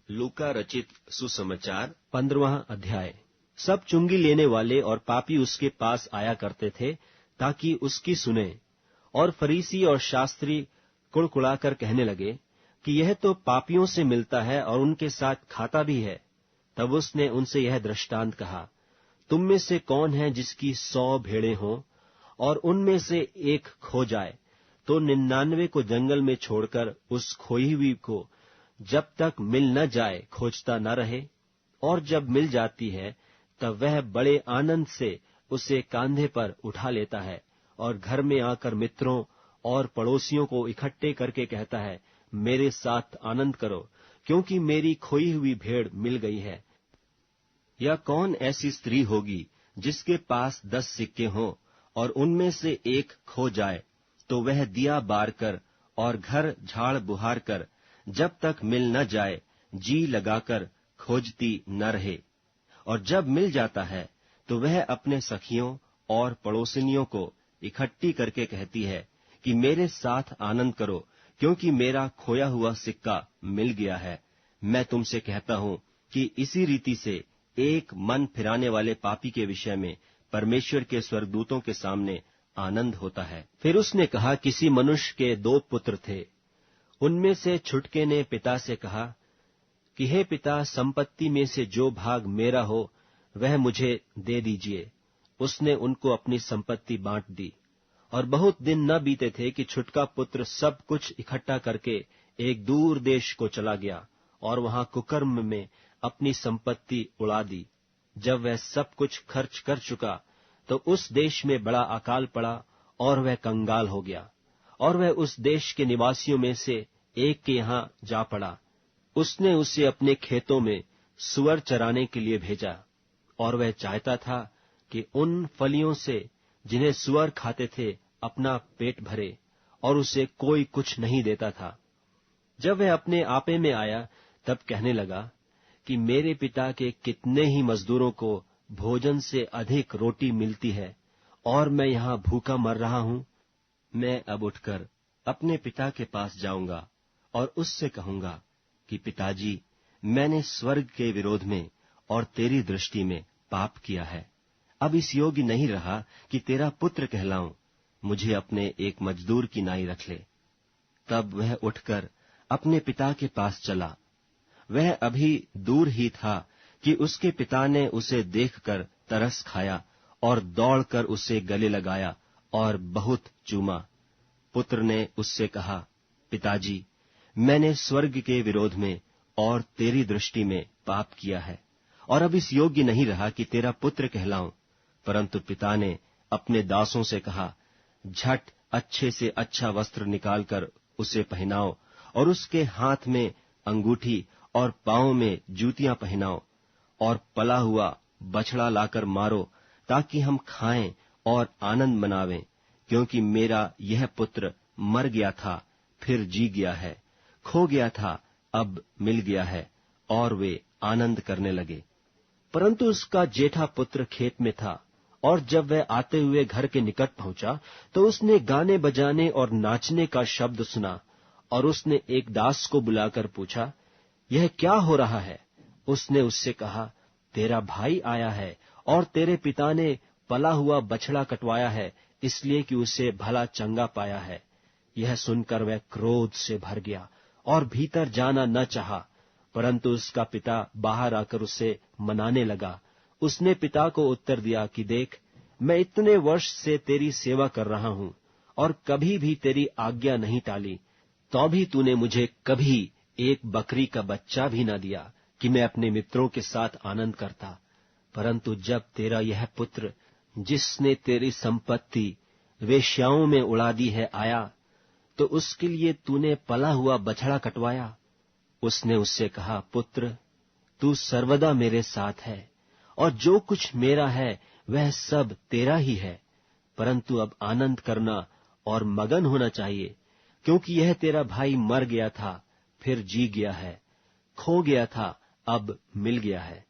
लूका रचित सुसमाचार 15वां अध्याय। सब चुंगी लेने वाले और पापी उसके पास आया करते थे ताकि उसकी सुने। और फरीसी और शास्त्री कुड़कुड़ाकर कहने लगे कि यह तो पापियों से मिलता है और उनके साथ खाता भी है। तब उसने उनसे यह दृष्टांत कहा, तुम में से कौन है जिसकी 100 भेड़ें हों और उनमें से एक खो जाए, तो 99 को जंगल में छोड़कर उस खोई हुई को जब तक मिल न जाए खोजता न रहे? और जब मिल जाती है तब वह बड़े आनंद से उसे कांधे पर उठा लेता है और घर में आकर मित्रों और पड़ोसियों को इकट्ठे करके कहता है, मेरे साथ आनंद करो, क्योंकि मेरी खोई हुई भेड़ मिल गई है। या कौन ऐसी स्त्री होगी जिसके पास 10 सिक्के हों और उनमें से एक खो जाए, तो वह दिया बार कर और घर झाड़ बुहार कर जब तक मिल न जाए जी लगाकर खोजती न रहे? और जब मिल जाता है तो वह अपने सखियों और पड़ोसिनियों को इकट्ठी करके कहती है कि मेरे साथ आनंद करो, क्योंकि मेरा खोया हुआ सिक्का मिल गया है। मैं तुमसे कहता हूं कि इसी रीति से एक मन फिराने वाले पापी के विषय में परमेश्वर के स्वर्गदूतों के सामने आनंद होता है। फिर उसने कहा, किसी मनुष्य के 2 पुत्र थे। उनमें से छुटके ने पिता से कहा कि हे पिता, संपत्ति में से जो भाग मेरा हो वह मुझे दे दीजिए। उसने उनको अपनी संपत्ति बांट दी। और बहुत दिन न बीते थे कि छुटका पुत्र सब कुछ इकट्ठा करके एक दूर देश को चला गया और वहां कुकर्म में अपनी संपत्ति उड़ा दी। जब वह सब कुछ खर्च कर चुका तो उस देश में बड़ा अकाल पड़ा और वह कंगाल हो गया। और वह उस देश के निवासियों में से एक के यहां जा पड़ा। उसने उसे अपने खेतों में सुअर चराने के लिए भेजा, और वह चाहता था कि उन फलियों से जिन्हें सुअर खाते थे अपना पेट भरे, और उसे कोई कुछ नहीं देता था। जब वह अपने आपे में आया तब कहने लगा कि मेरे पिता के कितने ही मजदूरों को भोजन से अधिक रोटी मिलती है, और मैं यहाँ भूखा मर रहा हूं। मैं अब उठकर अपने पिता के पास जाऊंगा और उससे कहूंगा कि पिताजी, मैंने स्वर्ग के विरोध में और तेरी दृष्टि में पाप किया है। अब इस योग्य नहीं रहा कि तेरा पुत्र कहलाऊं। मुझे अपने एक मजदूर की नाई रख ले। तब वह उठकर अपने पिता के पास चला। वह अभी दूर ही था कि उसके पिता ने उसे देखकर तरस खाया और दौड़कर उसे गले लगाया और बहुत चूमा। पुत्र ने उससे कहा, पिताजी, मैंने स्वर्ग के विरोध में और तेरी दृष्टि में पाप किया है, और अब इस योग्य नहीं रहा कि तेरा पुत्र कहलाऊं। परंतु पिता ने अपने दासों से कहा, झट अच्छे से अच्छा वस्त्र निकालकर उसे पहनाओ और उसके हाथ में अंगूठी और पांव में जूतियां पहनाओ, और पला हुआ बछड़ा लाकर मारो, ताकि हम खाएं और आनंद मनावें। क्योंकि मेरा यह पुत्र मर गया था, फिर जी गया है, खो गया था, अब मिल गया है। और वे आनंद करने लगे। परंतु उसका जेठा पुत्र खेत में था, और जब वह आते हुए घर के निकट पहुंचा तो उसने गाने बजाने और नाचने का शब्द सुना। और उसने एक दास को बुलाकर पूछा, यह क्या हो रहा है? उसने उससे कहा, तेरा भाई आया है और तेरे पिता ने पला हुआ बछड़ा कटवाया है, इसलिए कि उसे भला चंगा पाया है। यह सुनकर वह क्रोध से भर गया और भीतर जाना न चाहा। परंतु उसका पिता बाहर आकर उसे मनाने लगा। उसने पिता को उत्तर दिया कि देख, मैं इतने वर्ष से तेरी सेवा कर रहा हूं और कभी भी तेरी आज्ञा नहीं टाली, तो भी तूने मुझे कभी एक बकरी का बच्चा भी न दिया कि मैं अपने मित्रों के साथ आनंद करता। परंतु जब तेरा यह पुत्र, जिसने तेरी संपत्ति वेश्याओं में उड़ा दी है, आया, तो उसके लिए तूने पला हुआ बछड़ा कटवाया। उसने उससे कहा, पुत्र, तू सर्वदा मेरे साथ है, और जो कुछ मेरा है वह सब तेरा ही है। परंतु अब आनंद करना और मगन होना चाहिए, क्योंकि यह तेरा भाई मर गया था, फिर जी गया है, खो गया था, अब मिल गया है।